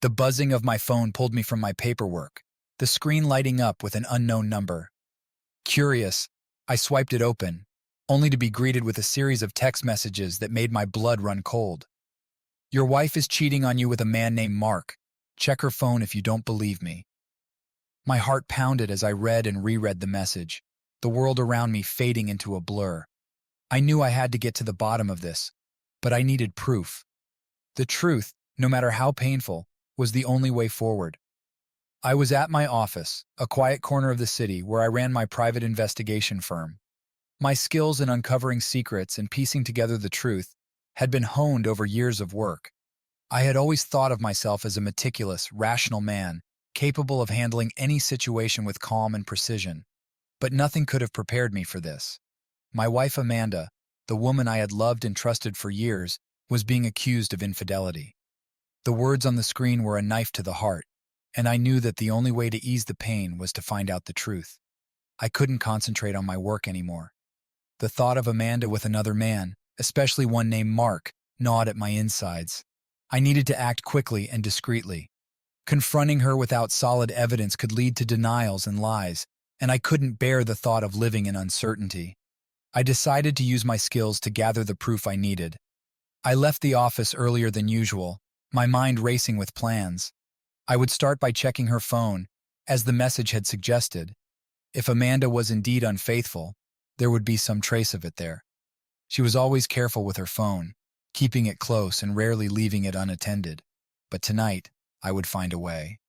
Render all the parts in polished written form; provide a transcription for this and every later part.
The buzzing of my phone pulled me from my paperwork, the screen lighting up with an unknown number. Curious, I swiped it open, only to be greeted with a series of text messages that made my blood run cold. Your wife is cheating on you with a man named Mark. Check her phone if you don't believe me. My heart pounded as I read and reread the message, the world around me fading into a blur. I knew I had to get to the bottom of this, but I needed proof. The truth, no matter how painful, was the only way forward. I was at my office, a quiet corner of the city where I ran my private investigation firm. My skills in uncovering secrets and piecing together the truth had been honed over years of work. I had always thought of myself as a meticulous, rational man, capable of handling any situation with calm and precision. But nothing could have prepared me for this. My wife Amanda, the woman I had loved and trusted for years, was being accused of infidelity. The words on the screen were a knife to the heart, and I knew that the only way to ease the pain was to find out the truth. I couldn't concentrate on my work anymore. The thought of Amanda with another man, especially one named Mark, gnawed at my insides. I needed to act quickly and discreetly. Confronting her without solid evidence could lead to denials and lies, and I couldn't bear the thought of living in uncertainty. I decided to use my skills to gather the proof I needed. I left the office earlier than usual, my mind racing with plans. I would start by checking her phone, as the message had suggested. If Amanda was indeed unfaithful, there would be some trace of it there. She was always careful with her phone, keeping it close and rarely leaving it unattended. But tonight, I would find a way.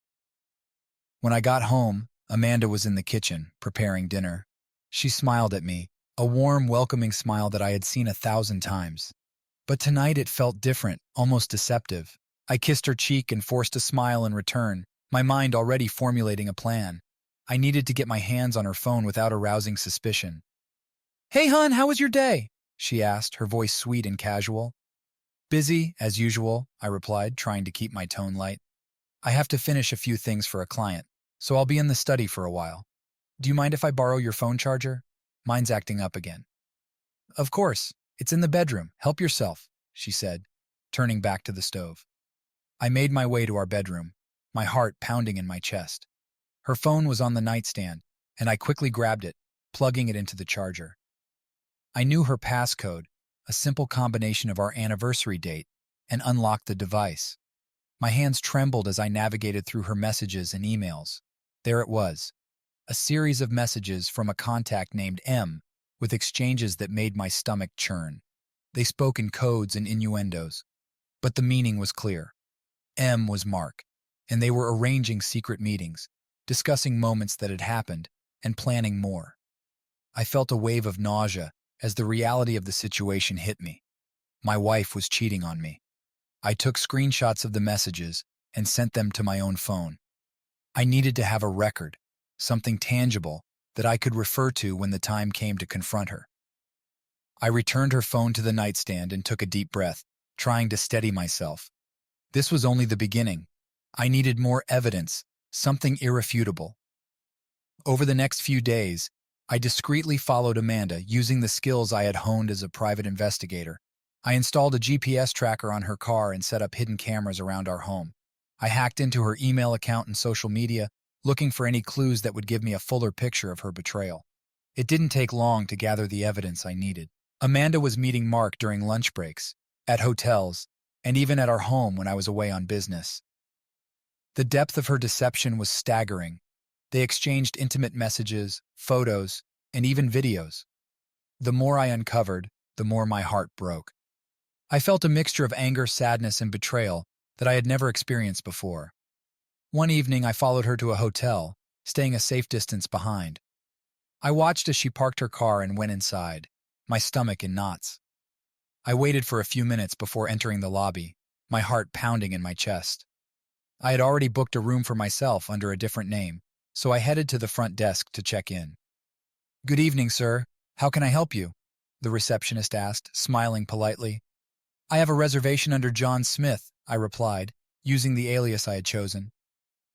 When I got home, Amanda was in the kitchen, preparing dinner. She smiled at me, a warm, welcoming smile that I had seen 1,000 times. But tonight it felt different, almost deceptive. I kissed her cheek and forced a smile in return, my mind already formulating a plan. I needed to get my hands on her phone without arousing suspicion. "Hey, hon, how was your day?" she asked, her voice sweet and casual. "Busy, as usual," I replied, trying to keep my tone light. "I have to finish a few things for a client, so I'll be in the study for a while. Do you mind if I borrow your phone charger? Mine's acting up again." "Of course. It's in the bedroom. Help yourself," she said, turning back to the stove. I made my way to our bedroom, my heart pounding in my chest. Her phone was on the nightstand, and I quickly grabbed it, plugging it into the charger. I knew her passcode, a simple combination of our anniversary date, and unlocked the device. My hands trembled as I navigated through her messages and emails. There it was, a series of messages from a contact named M, with exchanges that made my stomach churn. They spoke in codes and innuendos, but the meaning was clear. M was Mark, and they were arranging secret meetings, discussing moments that had happened, and planning more. I felt a wave of nausea as the reality of the situation hit me. My wife was cheating on me. I took screenshots of the messages and sent them to my own phone. I needed to have a record, something tangible that I could refer to when the time came to confront her. I returned her phone to the nightstand and took a deep breath, trying to steady myself. This was only the beginning. I needed more evidence, something irrefutable. Over the next few days, I discreetly followed Amanda using the skills I had honed as a private investigator. I installed a GPS tracker on her car and set up hidden cameras around our home. I hacked into her email account and social media, looking for any clues that would give me a fuller picture of her betrayal. It didn't take long to gather the evidence I needed. Amanda was meeting Mark during lunch breaks, at hotels, and even at our home when I was away on business. The depth of her deception was staggering. They exchanged intimate messages, photos, and even videos. The more I uncovered, the more my heart broke. I felt a mixture of anger, sadness, and betrayal that I had never experienced before. One evening, I followed her to a hotel, staying a safe distance behind. I watched as she parked her car and went inside, my stomach in knots. I waited for a few minutes before entering the lobby, my heart pounding in my chest. I had already booked a room for myself under a different name, so I headed to the front desk to check in. "Good evening, sir. How can I help you?" the receptionist asked, smiling politely. "I have a reservation under John Smith," I replied, using the alias I had chosen.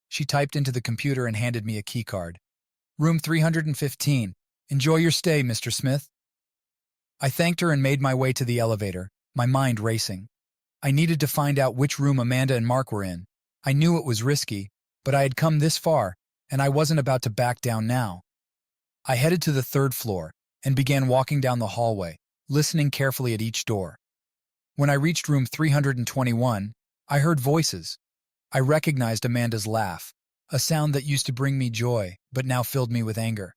She typed into the computer and handed me a keycard. "Room 315. Enjoy your stay, Mr. Smith." I thanked her and made my way to the elevator, my mind racing. I needed to find out which room Amanda and Mark were in. I knew it was risky, but I had come this far, and I wasn't about to back down now. I headed to the third floor and began walking down the hallway, listening carefully at each door. When I reached room 321, I heard voices. I recognized Amanda's laugh, a sound that used to bring me joy, but now filled me with anger.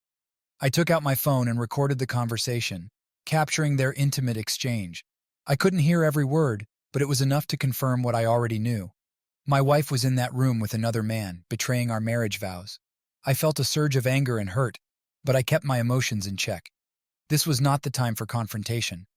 I took out my phone and recorded the conversation, capturing their intimate exchange. I couldn't hear every word, but it was enough to confirm what I already knew. My wife was in that room with another man, betraying our marriage vows. I felt a surge of anger and hurt, but I kept my emotions in check. This was not the time for confrontation.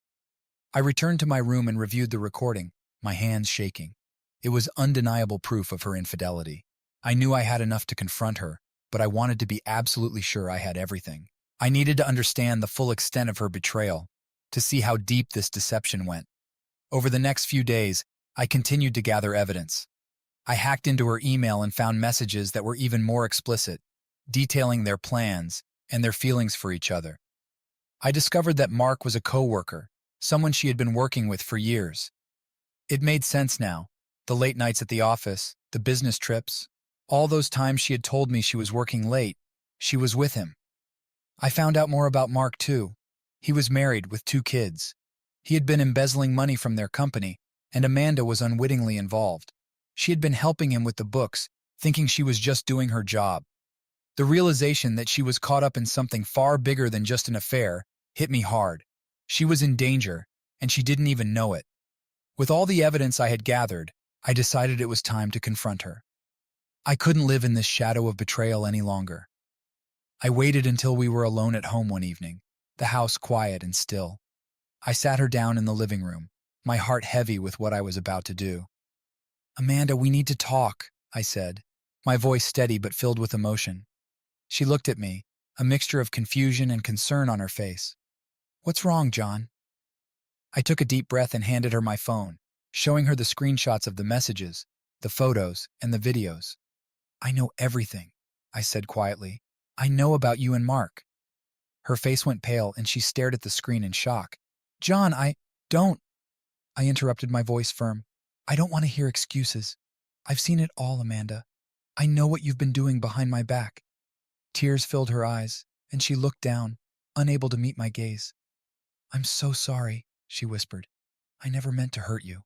I returned to my room and reviewed the recording, my hands shaking. It was undeniable proof of her infidelity. I knew I had enough to confront her, but I wanted to be absolutely sure I had everything. I needed to understand the full extent of her betrayal, to see how deep this deception went. Over the next few days, I continued to gather evidence. I hacked into her email and found messages that were even more explicit, detailing their plans and their feelings for each other. I discovered that Mark was a coworker, someone she had been working with for years. It made sense now. The late nights at the office, the business trips, all those times she had told me she was working late, she was with him. I found out more about Mark, too. He was married with 2 kids. He had been embezzling money from their company, and Amanda was unwittingly involved. She had been helping him with the books, thinking she was just doing her job. The realization that she was caught up in something far bigger than just an affair hit me hard. She was in danger, and she didn't even know it. With all the evidence I had gathered, I decided it was time to confront her. I couldn't live in this shadow of betrayal any longer. I waited until we were alone at home one evening, the house quiet and still. I sat her down in the living room, my heart heavy with what I was about to do. "Amanda, we need to talk," I said, my voice steady but filled with emotion. She looked at me, a mixture of confusion and concern on her face. "What's wrong, John?" I took a deep breath and handed her my phone, showing her the screenshots of the messages, the photos, and the videos. "I know everything," I said quietly. "I know about you and Mark." Her face went pale and she stared at the screen in shock. "John, don't," I interrupted, my voice firm. "I don't want to hear excuses. I've seen it all, Amanda. I know what you've been doing behind my back." Tears filled her eyes, and she looked down, unable to meet my gaze. "I'm so sorry," she whispered. "I never meant to hurt you."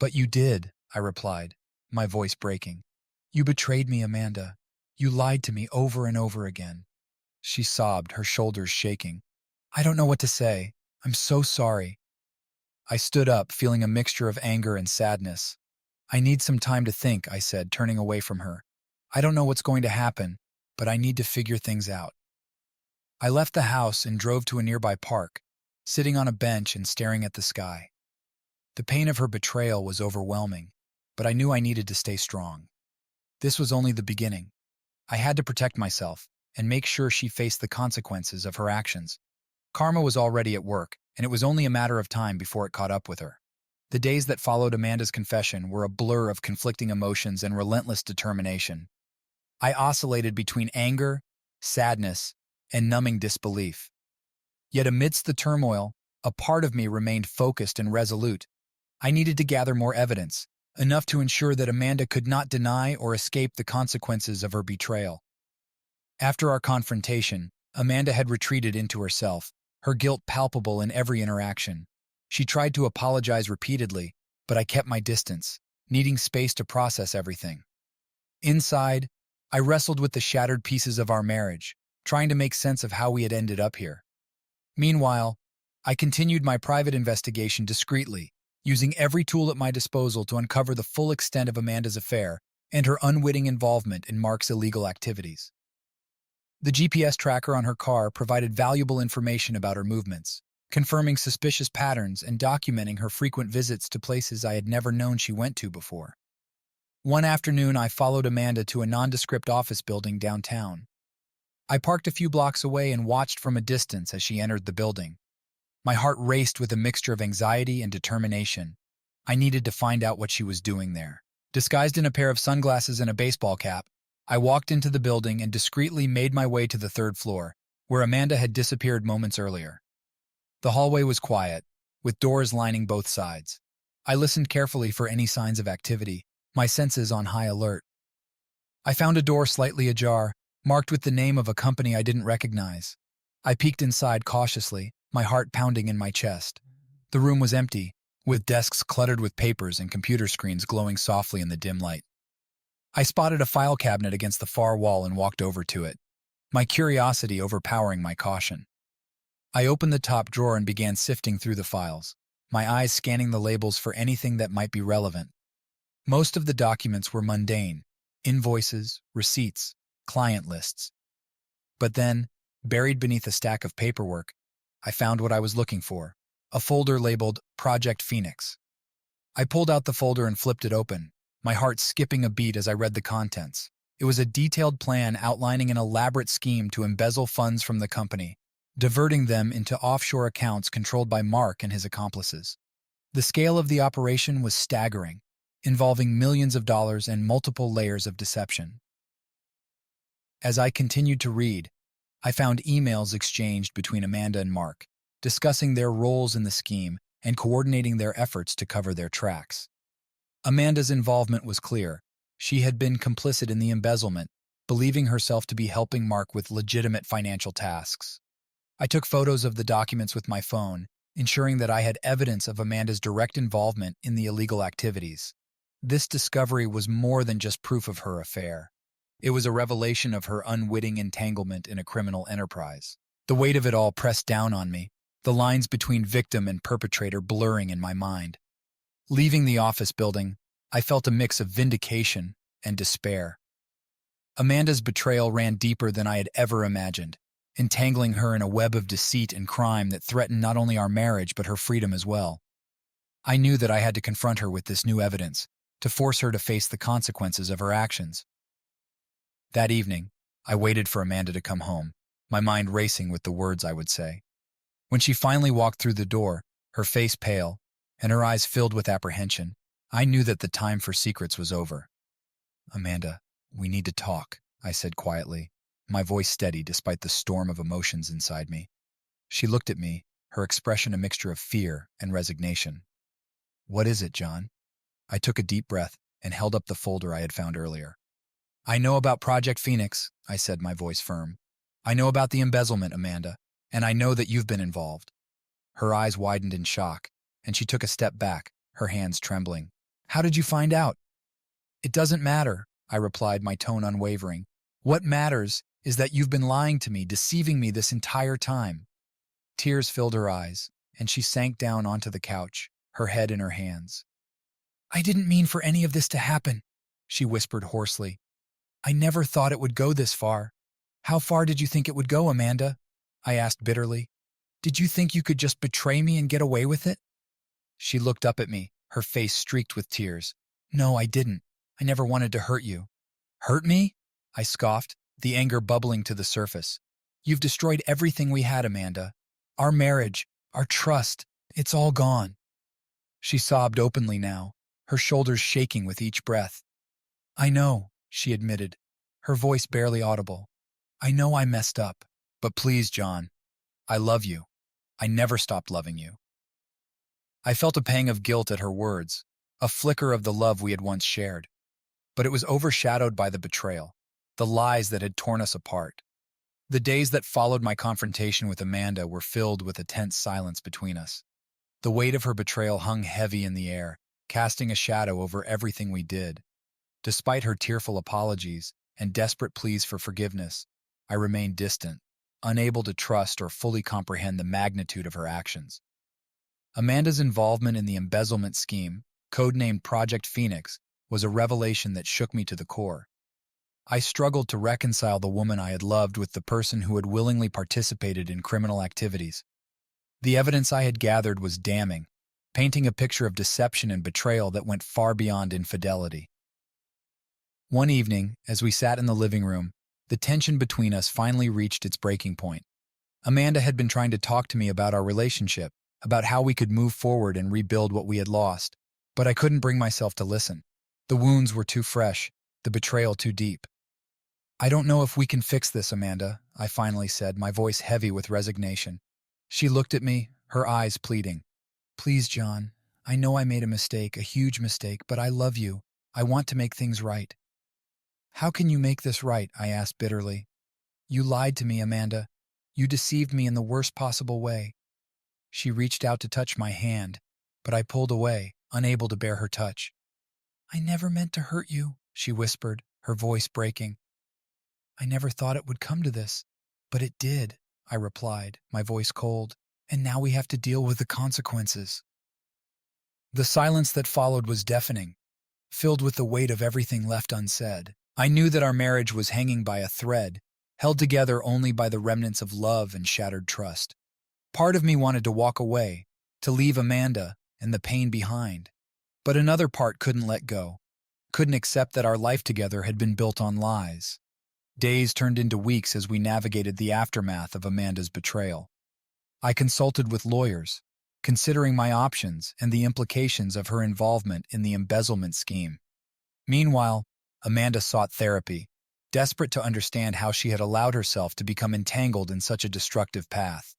"But you did," I replied, my voice breaking. "You betrayed me, Amanda. You lied to me over and over again." She sobbed, her shoulders shaking. "I don't know what to say. I'm so sorry." I stood up, feeling a mixture of anger and sadness. "I need some time to think," I said, turning away from her. "I don't know what's going to happen, but I need to figure things out." I left the house and drove to a nearby park, sitting on a bench and staring at the sky. The pain of her betrayal was overwhelming, but I knew I needed to stay strong. This was only the beginning. I had to protect myself and make sure she faced the consequences of her actions. Karma was already at work, and it was only a matter of time before it caught up with her. The days that followed Amanda's confession were a blur of conflicting emotions and relentless determination. I oscillated between anger, sadness, and numbing disbelief. Yet amidst the turmoil, a part of me remained focused and resolute. I needed to gather more evidence, enough to ensure that Amanda could not deny or escape the consequences of her betrayal. After our confrontation, Amanda had retreated into herself, her guilt palpable in every interaction. She tried to apologize repeatedly, but I kept my distance, needing space to process everything. Inside, I wrestled with the shattered pieces of our marriage, trying to make sense of how we had ended up here. Meanwhile, I continued my private investigation discreetly, using every tool at my disposal to uncover the full extent of Amanda's affair and her unwitting involvement in Mark's illegal activities. The GPS tracker on her car provided valuable information about her movements, confirming suspicious patterns and documenting her frequent visits to places I had never known she went to before. One afternoon, I followed Amanda to a nondescript office building downtown. I parked a few blocks away and watched from a distance as she entered the building. My heart raced with a mixture of anxiety and determination. I needed to find out what she was doing there. Disguised in a pair of sunglasses and a baseball cap, I walked into the building and discreetly made my way to the third floor, where Amanda had disappeared moments earlier. The hallway was quiet, with doors lining both sides. I listened carefully for any signs of activity, my senses on high alert. I found a door slightly ajar, marked with the name of a company I didn't recognize. I peeked inside cautiously, my heart pounding in my chest. The room was empty, with desks cluttered with papers and computer screens glowing softly in the dim light. I spotted a file cabinet against the far wall and walked over to it, my curiosity overpowering my caution. I opened the top drawer and began sifting through the files, my eyes scanning the labels for anything that might be relevant. Most of the documents were mundane: invoices, receipts, client lists. But then, buried beneath a stack of paperwork, I found what I was looking for: a folder labeled Project Phoenix. I pulled out the folder and flipped it open, my heart skipping a beat as I read the contents. It was a detailed plan outlining an elaborate scheme to embezzle funds from the company, diverting them into offshore accounts controlled by Mark and his accomplices. The scale of the operation was staggering, involving millions of dollars and multiple layers of deception. As I continued to read, I found emails exchanged between Amanda and Mark, discussing their roles in the scheme and coordinating their efforts to cover their tracks. Amanda's involvement was clear. She had been complicit in the embezzlement, believing herself to be helping Mark with legitimate financial tasks. I took photos of the documents with my phone, ensuring that I had evidence of Amanda's direct involvement in the illegal activities. This discovery was more than just proof of her affair. It was a revelation of her unwitting entanglement in a criminal enterprise. The weight of it all pressed down on me, the lines between victim and perpetrator blurring in my mind. Leaving the office building, I felt a mix of vindication and despair. Amanda's betrayal ran deeper than I had ever imagined, entangling her in a web of deceit and crime that threatened not only our marriage but her freedom as well. I knew that I had to confront her with this new evidence, to force her to face the consequences of her actions. That evening, I waited for Amanda to come home, my mind racing with the words I would say. When she finally walked through the door, her face pale, and her eyes filled with apprehension, I knew that the time for secrets was over. "Amanda, we need to talk," I said quietly, my voice steady despite the storm of emotions inside me. She looked at me, her expression a mixture of fear and resignation. "What is it, John?" I took a deep breath and held up the folder I had found earlier. "I know about Project Phoenix," I said, my voice firm. "I know about the embezzlement, Amanda, and I know that you've been involved." Her eyes widened in shock, and she took a step back, her hands trembling. "How did you find out?" "It doesn't matter," I replied, my tone unwavering. "What matters is that you've been lying to me, deceiving me this entire time." Tears filled her eyes, and she sank down onto the couch, her head in her hands. "I didn't mean for any of this to happen," she whispered hoarsely. "I never thought it would go this far." "How far did you think it would go, Amanda?" I asked bitterly. "Did you think you could just betray me and get away with it?" She looked up at me, her face streaked with tears. "No, I didn't. I never wanted to hurt you." "Hurt me?" I scoffed, the anger bubbling to the surface. "You've destroyed everything we had, Amanda. Our marriage, our trust, it's all gone." She sobbed openly now, her shoulders shaking with each breath. "I know," she admitted, her voice barely audible. "I know I messed up. But please, John, I love you. I never stopped loving you." I felt a pang of guilt at her words, a flicker of the love we had once shared. But it was overshadowed by the betrayal, the lies that had torn us apart. The days that followed my confrontation with Amanda were filled with a tense silence between us. The weight of her betrayal hung heavy in the air, casting a shadow over everything we did. Despite her tearful apologies and desperate pleas for forgiveness, I remained distant, unable to trust or fully comprehend the magnitude of her actions. Amanda's involvement in the embezzlement scheme, codenamed Project Phoenix, was a revelation that shook me to the core. I struggled to reconcile the woman I had loved with the person who had willingly participated in criminal activities. The evidence I had gathered was damning, painting a picture of deception and betrayal that went far beyond infidelity. One evening, as we sat in the living room, the tension between us finally reached its breaking point. Amanda had been trying to talk to me about our relationship, about how we could move forward and rebuild what we had lost, but I couldn't bring myself to listen. The wounds were too fresh, the betrayal too deep. "I don't know if we can fix this, Amanda," I finally said, my voice heavy with resignation. She looked at me, her eyes pleading. "Please, John, I know I made a mistake, a huge mistake, but I love you. I want to make things right." "How can you make this right?" I asked bitterly. "You lied to me, Amanda. You deceived me in the worst possible way." She reached out to touch my hand, but I pulled away, unable to bear her touch. "I never meant to hurt you," she whispered, her voice breaking. "I never thought it would come to this, but it did," I replied, my voice cold, "and now we have to deal with the consequences." The silence that followed was deafening, filled with the weight of everything left unsaid. I knew that our marriage was hanging by a thread, held together only by the remnants of love and shattered trust. Part of me wanted to walk away, to leave Amanda and the pain behind. But another part couldn't let go, couldn't accept that our life together had been built on lies. Days turned into weeks as we navigated the aftermath of Amanda's betrayal. I consulted with lawyers, considering my options and the implications of her involvement in the embezzlement scheme. Meanwhile, Amanda sought therapy, desperate to understand how she had allowed herself to become entangled in such a destructive path.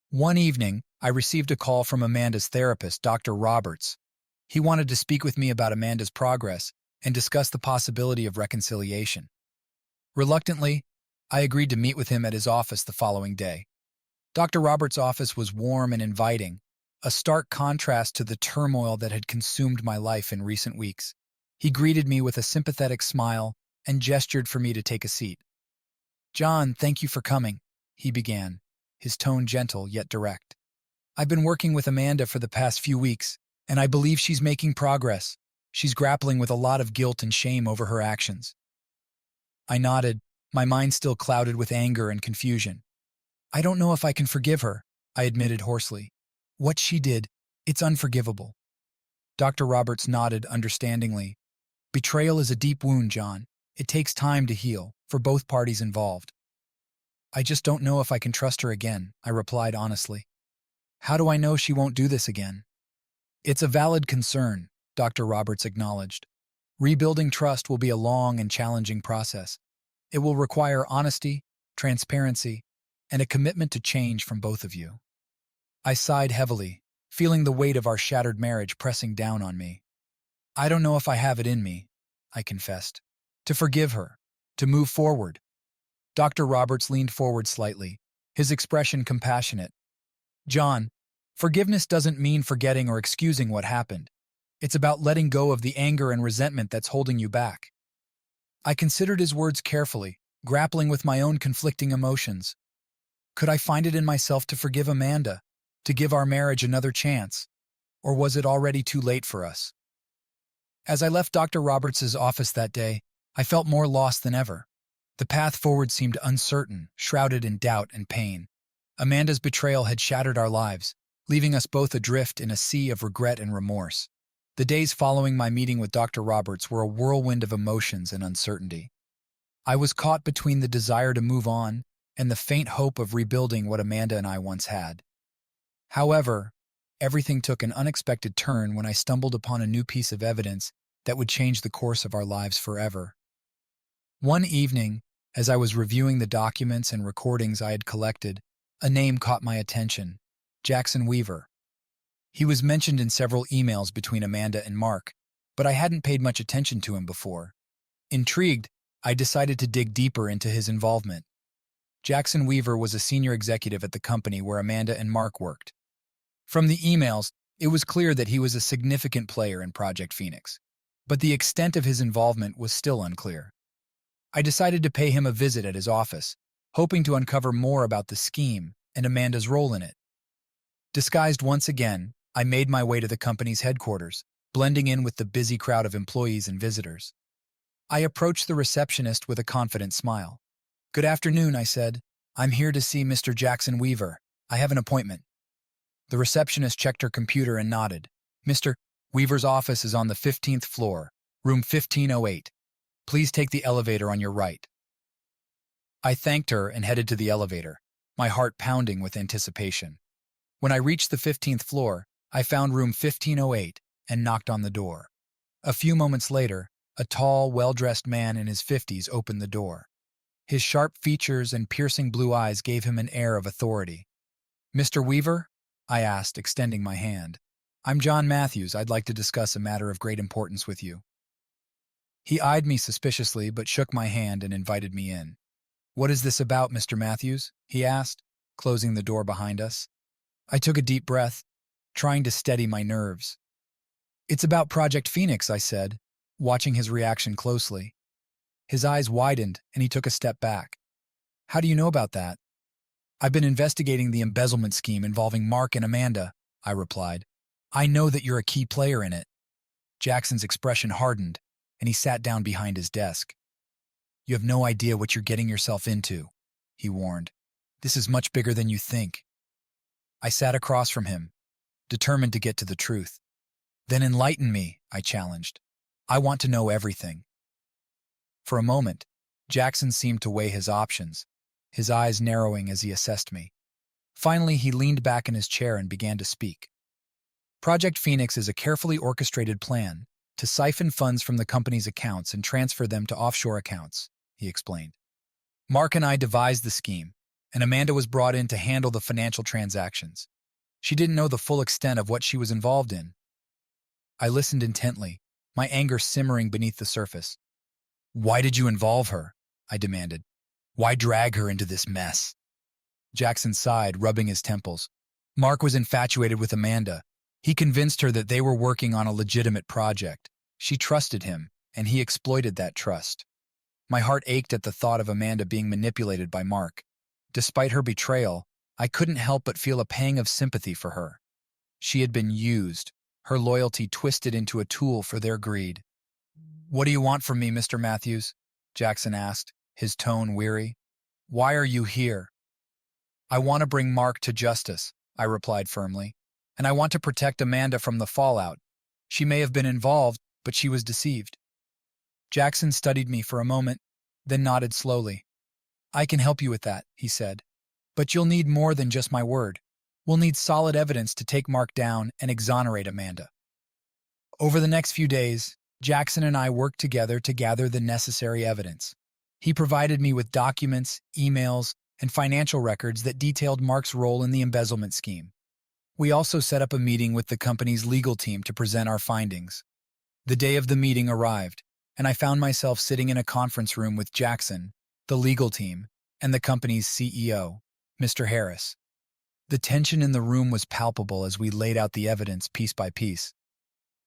One evening, I received a call from Amanda's therapist, Dr. Roberts. He wanted to speak with me about Amanda's progress and discuss the possibility of reconciliation. Reluctantly, I agreed to meet with him at his office the following day. Dr. Roberts' office was warm and inviting, a stark contrast to the turmoil that had consumed my life in recent weeks. He greeted me with a sympathetic smile and gestured for me to take a seat. "John, thank you for coming," he began, his tone gentle yet direct. "I've been working with Amanda for the past few weeks, and I believe she's making progress. She's grappling with a lot of guilt and shame over her actions." I nodded, my mind still clouded with anger and confusion. "I don't know if I can forgive her," I admitted hoarsely. "What she did, it's unforgivable." Dr. Roberts nodded understandingly. "Betrayal is a deep wound, John. It takes time to heal, for both parties involved." "I just don't know if I can trust her again," I replied honestly. "How do I know she won't do this again?" "It's a valid concern," Dr. Roberts acknowledged. "Rebuilding trust will be a long and challenging process. It will require honesty, transparency, and a commitment to change from both of you." I sighed heavily, feeling the weight of our shattered marriage pressing down on me. "I don't know if I have it in me," I confessed, "to forgive her, to move forward." Dr. Roberts leaned forward slightly, his expression compassionate. "John, forgiveness doesn't mean forgetting or excusing what happened. It's about letting go of the anger and resentment that's holding you back." I considered his words carefully, grappling with my own conflicting emotions. Could I find it in myself to forgive Amanda, to give our marriage another chance, or was it already too late for us? As I left Dr. Roberts' office that day, I felt more lost than ever. The path forward seemed uncertain, shrouded in doubt and pain. Amanda's betrayal had shattered our lives, leaving us both adrift in a sea of regret and remorse. The days following my meeting with Dr. Roberts were a whirlwind of emotions and uncertainty. I was caught between the desire to move on and the faint hope of rebuilding what Amanda and I once had. However, everything took an unexpected turn when I stumbled upon a new piece of evidence that would change the course of our lives forever. One evening, as I was reviewing the documents and recordings I had collected, a name caught my attention: Jackson Weaver. He was mentioned in several emails between Amanda and Mark, but I hadn't paid much attention to him before. Intrigued, I decided to dig deeper into his involvement. Jackson Weaver was a senior executive at the company where Amanda and Mark worked. From the emails, it was clear that he was a significant player in Project Phoenix, but the extent of his involvement was still unclear. I decided to pay him a visit at his office, hoping to uncover more about the scheme and Amanda's role in it. Disguised once again, I made my way to the company's headquarters, blending in with the busy crowd of employees and visitors. I approached the receptionist with a confident smile. "Good afternoon," I said. "I'm here to see Mr. Jackson Weaver. I have an appointment." The receptionist checked her computer and nodded. "Mr. Weaver's office is on the 15th floor, room 1508. Please take the elevator on your right." I thanked her and headed to the elevator, my heart pounding with anticipation. When I reached the 15th floor, I found room 1508 and knocked on the door. A few moments later, a tall, well-dressed man in his 50s opened the door. His sharp features and piercing blue eyes gave him an air of authority. "Mr. Weaver?" I asked, extending my hand. "I'm John Matthews. I'd like to discuss a matter of great importance with you." He eyed me suspiciously but shook my hand and invited me in. "What is this about, Mr. Matthews?" he asked, closing the door behind us. I took a deep breath, trying to steady my nerves. "It's about Project Phoenix," I said, watching his reaction closely. His eyes widened and he took a step back. "How do you know about that?" "I've been investigating the embezzlement scheme involving Mark and Amanda," I replied. "I know that you're a key player in it." Jackson's expression hardened, and he sat down behind his desk. "You have no idea what you're getting yourself into," he warned. "This is much bigger than you think." I sat across from him, determined to get to the truth. "Then enlighten me," I challenged. "I want to know everything." For a moment, Jackson seemed to weigh his options, his eyes narrowing as he assessed me. Finally, he leaned back in his chair and began to speak. "Project Phoenix is a carefully orchestrated plan to siphon funds from the company's accounts and transfer them to offshore accounts," he explained. "Mark and I devised the scheme, and Amanda was brought in to handle the financial transactions. She didn't know the full extent of what she was involved in." I listened intently, my anger simmering beneath the surface. "Why did you involve her?" I demanded. "Why drag her into this mess?" Jackson sighed, rubbing his temples. "Mark was infatuated with Amanda. He convinced her that they were working on a legitimate project. She trusted him, and he exploited that trust." My heart ached at the thought of Amanda being manipulated by Mark. Despite her betrayal, I couldn't help but feel a pang of sympathy for her. She had been used, her loyalty twisted into a tool for their greed. "What do you want from me, Mr. Matthews?" Jackson asked, his tone weary. "Why are you here?" "I want to bring Mark to justice," I replied firmly, "and I want to protect Amanda from the fallout. She may have been involved, but she was deceived." Jackson studied me for a moment, then nodded slowly. "I can help you with that," he said. "But you'll need more than just my word. We'll need solid evidence to take Mark down and exonerate Amanda." Over the next few days, Jackson and I worked together to gather the necessary evidence. He provided me with documents, emails, and financial records that detailed Mark's role in the embezzlement scheme. We also set up a meeting with the company's legal team to present our findings. The day of the meeting arrived, and I found myself sitting in a conference room with Jackson, the legal team, and the company's CEO, Mr. Harris. The tension in the room was palpable as we laid out the evidence piece by piece.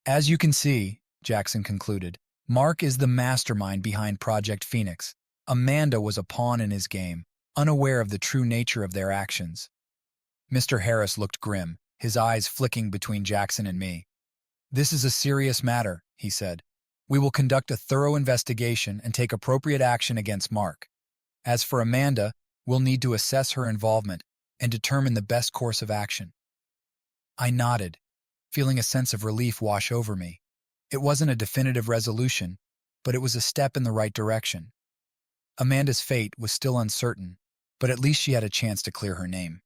"As you can see," Jackson concluded, "Mark is the mastermind behind Project Phoenix. Amanda was a pawn in his game, unaware of the true nature of their actions." Mr. Harris looked grim, his eyes flicking between Jackson and me. "This is a serious matter," he said. "We will conduct a thorough investigation and take appropriate action against Mark. As for Amanda, we'll need to assess her involvement and determine the best course of action." I nodded, feeling a sense of relief wash over me. It wasn't a definitive resolution, but it was a step in the right direction. Amanda's fate was still uncertain, but at least she had a chance to clear her name.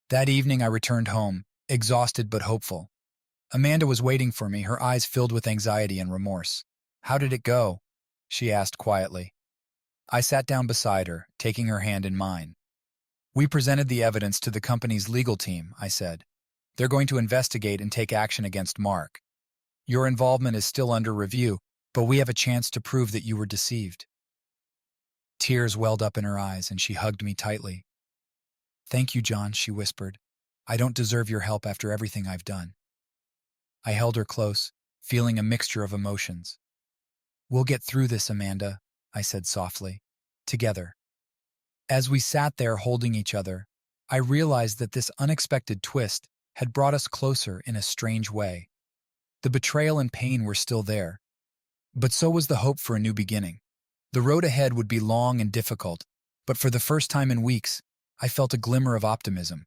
That evening I returned home, exhausted but hopeful. Amanda was waiting for me, her eyes filled with anxiety and remorse. "How did it go?" she asked quietly. I sat down beside her, taking her hand in mine. "We presented the evidence to the company's legal team," I said. "They're going to investigate and take action against Mark. Your involvement is still under review, but we have a chance to prove that you were deceived." Tears welled up in her eyes, and she hugged me tightly. "Thank you, John," she whispered. "I don't deserve your help after everything I've done." I held her close, feeling a mixture of emotions. "We'll get through this, Amanda," I said softly. "Together." As we sat there holding each other, I realized that this unexpected twist had brought us closer in a strange way. The betrayal and pain were still there, but so was the hope for a new beginning. The road ahead would be long and difficult, but for the first time in weeks, I felt a glimmer of optimism.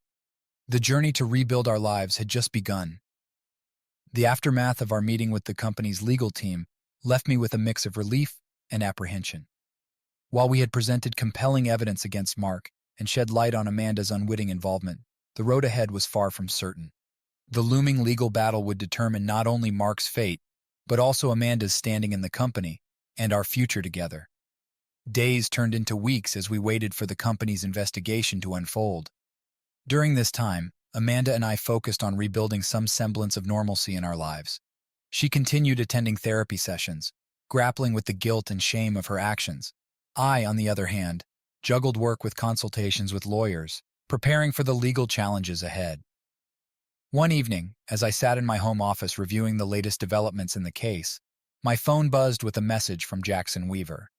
The journey to rebuild our lives had just begun. The aftermath of our meeting with the company's legal team left me with a mix of relief and apprehension. While we had presented compelling evidence against Mark and shed light on Amanda's unwitting involvement, the road ahead was far from certain. The looming legal battle would determine not only Mark's fate, but also Amanda's standing in the company and our future together. Days turned into weeks as we waited for the company's investigation to unfold. During this time, Amanda and I focused on rebuilding some semblance of normalcy in our lives. She continued attending therapy sessions, grappling with the guilt and shame of her actions. I, on the other hand, juggled work with consultations with lawyers, preparing for the legal challenges ahead. One evening, as I sat in my home office reviewing the latest developments in the case, my phone buzzed with a message from Jackson Weaver.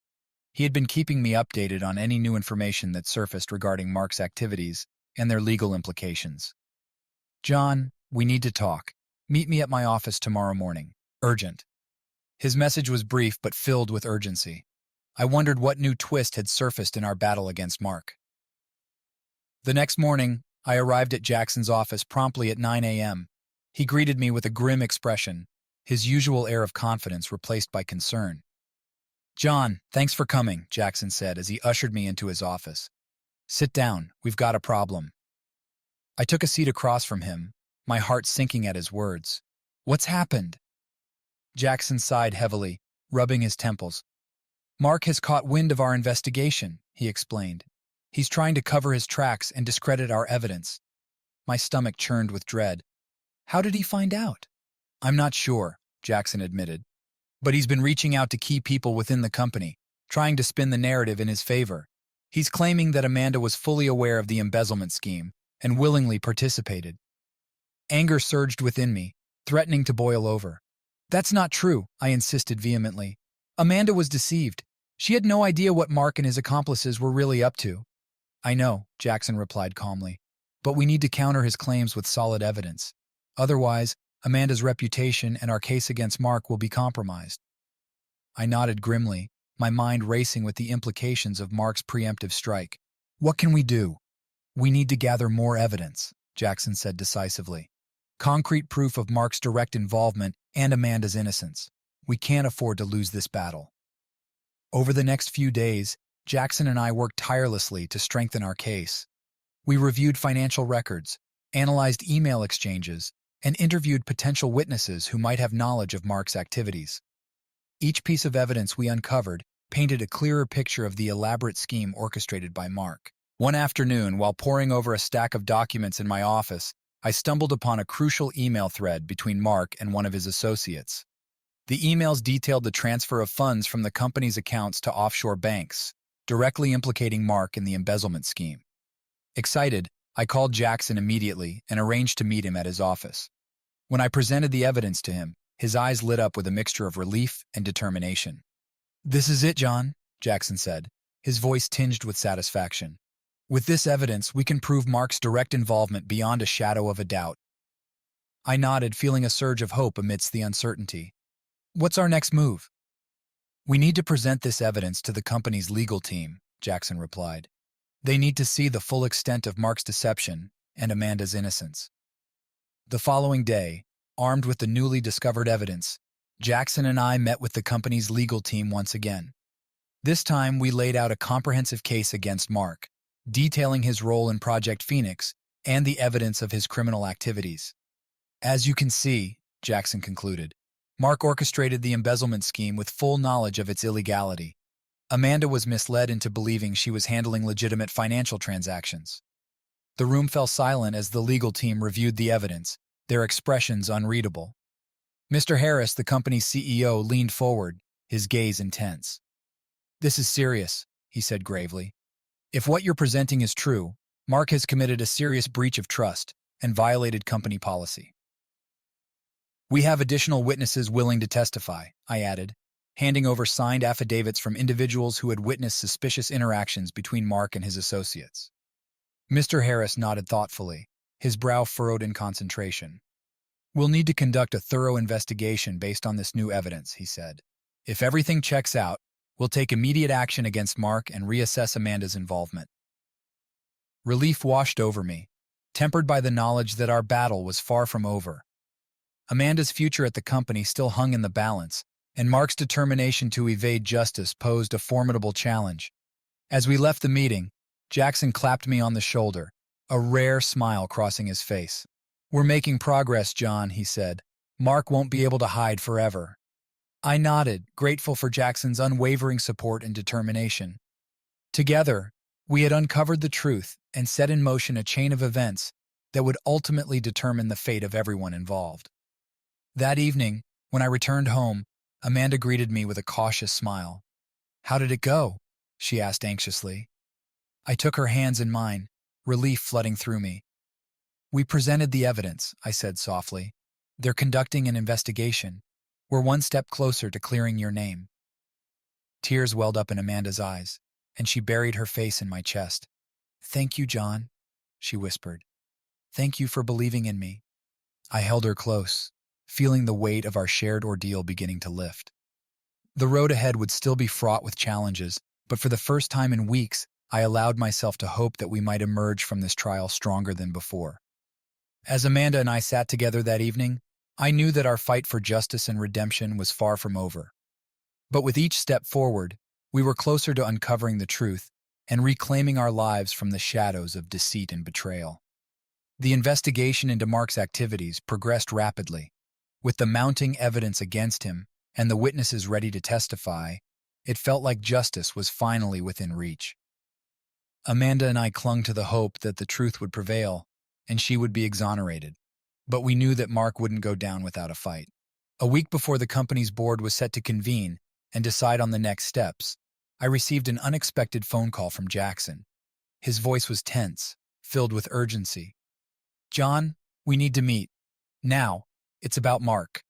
He had been keeping me updated on any new information that surfaced regarding Mark's activities and their legal implications. "John, we need to talk. Meet me at my office tomorrow morning. Urgent." His message was brief but filled with urgency. I wondered what new twist had surfaced in our battle against Mark. The next morning, I arrived at Jackson's office promptly at 9 a.m. He greeted me with a grim expression, his usual air of confidence replaced by concern. "John, thanks for coming," Jackson said as he ushered me into his office. "Sit down, we've got a problem." I took a seat across from him, my heart sinking at his words. "What's happened?" Jackson sighed heavily, rubbing his temples. "Mark has caught wind of our investigation," he explained. "He's trying to cover his tracks and discredit our evidence." My stomach churned with dread. "How did he find out?" "I'm not sure," Jackson admitted. "But he's been reaching out to key people within the company, trying to spin the narrative in his favor. He's claiming that Amanda was fully aware of the embezzlement scheme and willingly participated." Anger surged within me, threatening to boil over. "That's not true," I insisted vehemently. "Amanda was deceived. She had no idea what Mark and his accomplices were really up to." "I know," Jackson replied calmly, "but we need to counter his claims with solid evidence. Otherwise, Amanda's reputation and our case against Mark will be compromised." I nodded grimly, my mind racing with the implications of Mark's preemptive strike. "What can we do?" "We need to gather more evidence," Jackson said decisively. "Concrete proof of Mark's direct involvement and Amanda's innocence. We can't afford to lose this battle." Over the next few days, Jackson and I worked tirelessly to strengthen our case. We reviewed financial records, analyzed email exchanges, and interviewed potential witnesses who might have knowledge of Mark's activities. Each piece of evidence we uncovered painted a clearer picture of the elaborate scheme orchestrated by Mark. One afternoon, while poring over a stack of documents in my office, I stumbled upon a crucial email thread between Mark and one of his associates. The emails detailed the transfer of funds from the company's accounts to offshore banks, directly implicating Mark in the embezzlement scheme. Excited, I called Jackson immediately and arranged to meet him at his office. When I presented the evidence to him, his eyes lit up with a mixture of relief and determination. "This is it, John," Jackson said, his voice tinged with satisfaction. "With this evidence, we can prove Mark's direct involvement beyond a shadow of a doubt." I nodded, feeling a surge of hope amidst the uncertainty. "What's our next move?" "We need to present this evidence to the company's legal team," Jackson replied. "They need to see the full extent of Mark's deception and Amanda's innocence." The following day, armed with the newly discovered evidence, Jackson and I met with the company's legal team once again. This time, we laid out a comprehensive case against Mark, detailing his role in Project Phoenix and the evidence of his criminal activities. "As you can see," Jackson concluded, "Mark orchestrated the embezzlement scheme with full knowledge of its illegality. Amanda was misled into believing she was handling legitimate financial transactions." The room fell silent as the legal team reviewed the evidence, their expressions unreadable. Mr. Harris, the company's CEO, leaned forward, his gaze intense. "This is serious," he said gravely. "If what you're presenting is true, Mark has committed a serious breach of trust and violated company policy." "We have additional witnesses willing to testify," I added, handing over signed affidavits from individuals who had witnessed suspicious interactions between Mark and his associates. Mr. Harris nodded thoughtfully, his brow furrowed in concentration. "We'll need to conduct a thorough investigation based on this new evidence," he said. "If everything checks out, we'll take immediate action against Mark and reassess Amanda's involvement." Relief washed over me, tempered by the knowledge that our battle was far from over. Amanda's future at the company still hung in the balance, and Mark's determination to evade justice posed a formidable challenge. As we left the meeting, Jackson clapped me on the shoulder, a rare smile crossing his face. "We're making progress, John," he said. "Mark won't be able to hide forever." I nodded, grateful for Jackson's unwavering support and determination. Together, we had uncovered the truth and set in motion a chain of events that would ultimately determine the fate of everyone involved. That evening, when I returned home, Amanda greeted me with a cautious smile. "How did it go?" she asked anxiously. I took her hands in mine, relief flooding through me. "We presented the evidence," I said softly. "They're conducting an investigation. We're one step closer to clearing your name." Tears welled up in Amanda's eyes, and she buried her face in my chest. "Thank you, John," she whispered. "Thank you for believing in me." I held her close, feeling the weight of our shared ordeal beginning to lift. The road ahead would still be fraught with challenges, but for the first time in weeks, I allowed myself to hope that we might emerge from this trial stronger than before. As Amanda and I sat together that evening, I knew that our fight for justice and redemption was far from over. But with each step forward, we were closer to uncovering the truth and reclaiming our lives from the shadows of deceit and betrayal. The investigation into Mark's activities progressed rapidly. With the mounting evidence against him and the witnesses ready to testify, it felt like justice was finally within reach. Amanda and I clung to the hope that the truth would prevail and she would be exonerated. But we knew that Mark wouldn't go down without a fight. A week before the company's board was set to convene and decide on the next steps, I received an unexpected phone call from Jackson. His voice was tense, filled with urgency. "John, we need to meet. Now. It's about Mark."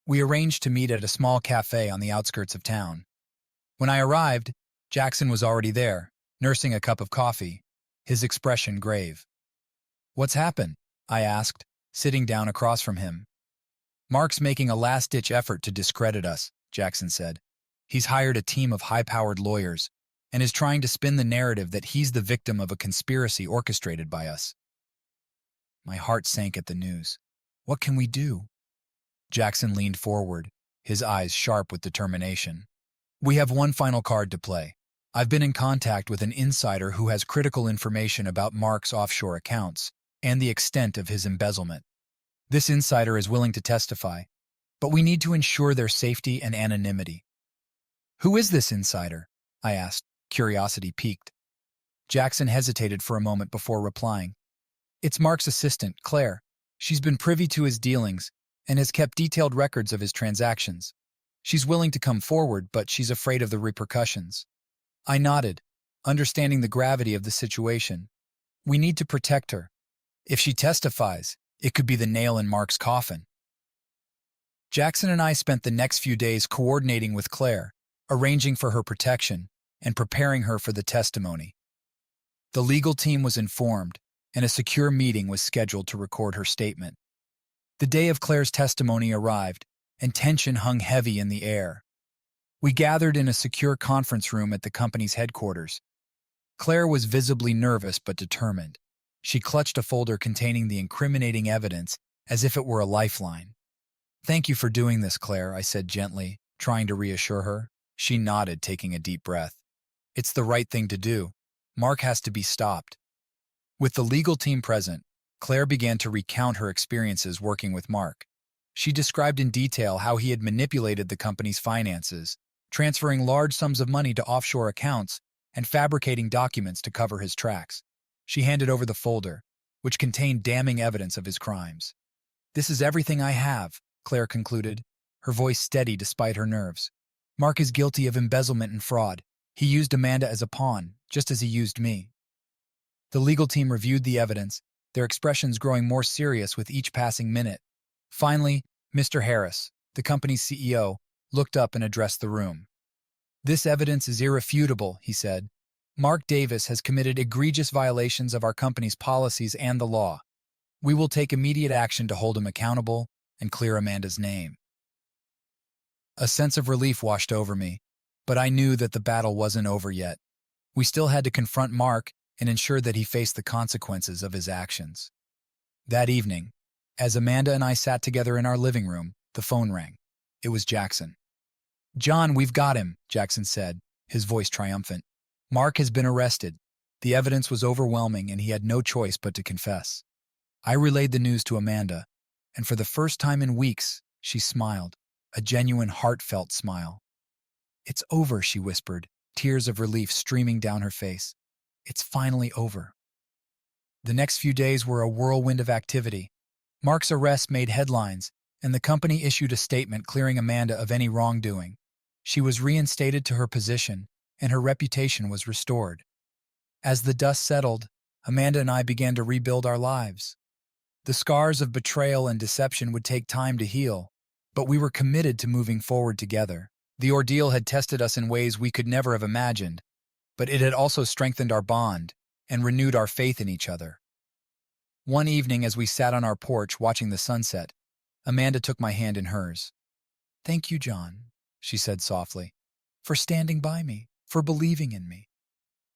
We arranged to meet at a small cafe on the outskirts of town. When I arrived, Jackson was already there, nursing a cup of coffee, his expression grave. "What's happened?" I asked, sitting down across from him. "Mark's making a last-ditch effort to discredit us," Jackson said. "He's hired a team of high-powered lawyers and is trying to spin the narrative that he's the victim of a conspiracy orchestrated by us." My heart sank at the news. "What can we do?" Jackson leaned forward, his eyes sharp with determination. "We have one final card to play. I've been in contact with an insider who has critical information about Mark's offshore accounts and the extent of his embezzlement. This insider is willing to testify, but we need to ensure their safety and anonymity." "Who is this insider?" I asked, curiosity piqued. Jackson hesitated for a moment before replying. "It's Mark's assistant, Claire. She's been privy to his dealings and has kept detailed records of his transactions. She's willing to come forward, but she's afraid of the repercussions." I nodded, understanding the gravity of the situation. "We need to protect her. If she testifies, it could be the nail in Mark's coffin." Jackson and I spent the next few days coordinating with Claire, arranging for her protection, and preparing her for the testimony. The legal team was informed, and a secure meeting was scheduled to record her statement. The day of Claire's testimony arrived, and tension hung heavy in the air. We gathered in a secure conference room at the company's headquarters. Claire was visibly nervous but determined. She clutched a folder containing the incriminating evidence as if it were a lifeline. "Thank you for doing this, Claire," I said gently, trying to reassure her. She nodded, taking a deep breath. "It's the right thing to do. Mark has to be stopped." With the legal team present, Claire began to recount her experiences working with Mark. She described in detail how he had manipulated the company's finances, transferring large sums of money to offshore accounts and fabricating documents to cover his tracks. She handed over the folder, which contained damning evidence of his crimes. "This is everything I have," Claire concluded, her voice steady despite her nerves. "Mark is guilty of embezzlement and fraud. He used Amanda as a pawn, just as he used me." The legal team reviewed the evidence, their expressions growing more serious with each passing minute. Finally, Mr. Harris, the company's CEO, looked up and addressed the room. "This evidence is irrefutable," he said. "Mark Davis has committed egregious violations of our company's policies and the law. We will take immediate action to hold him accountable and clear Amanda's name." A sense of relief washed over me, but I knew that the battle wasn't over yet. We still had to confront Mark and ensure that he faced the consequences of his actions. That evening, as Amanda and I sat together in our living room, the phone rang. It was Jackson. "John, we've got him," Jackson said, his voice triumphant. "Mark has been arrested." The evidence was overwhelming and he had no choice but to confess. I relayed the news to Amanda, and for the first time in weeks, she smiled, a genuine heartfelt smile. "It's over," she whispered, tears of relief streaming down her face. "It's finally over." The next few days were a whirlwind of activity. Mark's arrest made headlines, and the company issued a statement clearing Amanda of any wrongdoing. She was reinstated to her position, and her reputation was restored. As the dust settled, Amanda and I began to rebuild our lives. The scars of betrayal and deception would take time to heal, but we were committed to moving forward together. The ordeal had tested us in ways we could never have imagined, but it had also strengthened our bond and renewed our faith in each other. One evening, as we sat on our porch watching the sunset, Amanda took my hand in hers. "Thank you, John," she said softly, "for standing by me, for believing in me."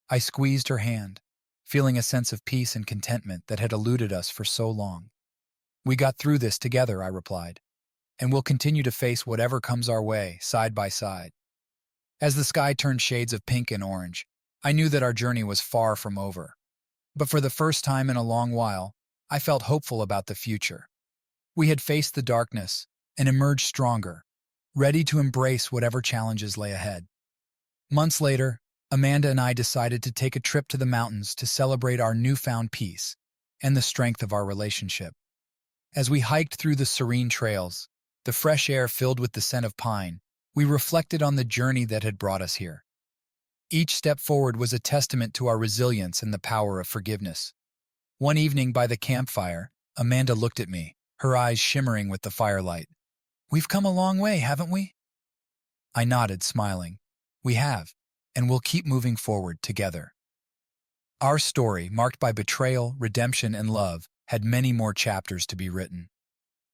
I squeezed her hand, feeling a sense of peace and contentment that had eluded us for so long. "We got through this together," I replied, "and we'll continue to face whatever comes our way, side by side." As the sky turned shades of pink and orange, I knew that our journey was far from over. But for the first time in a long while, I felt hopeful about the future. We had faced the darkness and emerged stronger, ready to embrace whatever challenges lay ahead. Months later, Amanda and I decided to take a trip to the mountains to celebrate our newfound peace and the strength of our relationship. As we hiked through the serene trails, the fresh air filled with the scent of pine, we reflected on the journey that had brought us here. Each step forward was a testament to our resilience and the power of forgiveness. One evening by the campfire, Amanda looked at me, her eyes shimmering with the firelight. "We've come a long way, haven't we?" I nodded, smiling. "We have, and we'll keep moving forward together." Our story, marked by betrayal, redemption, and love, had many more chapters to be written.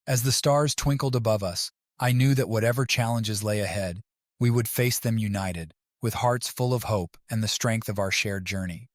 As the stars twinkled above us, I knew that whatever challenges lay ahead, we would face them united, with hearts full of hope and the strength of our shared journey.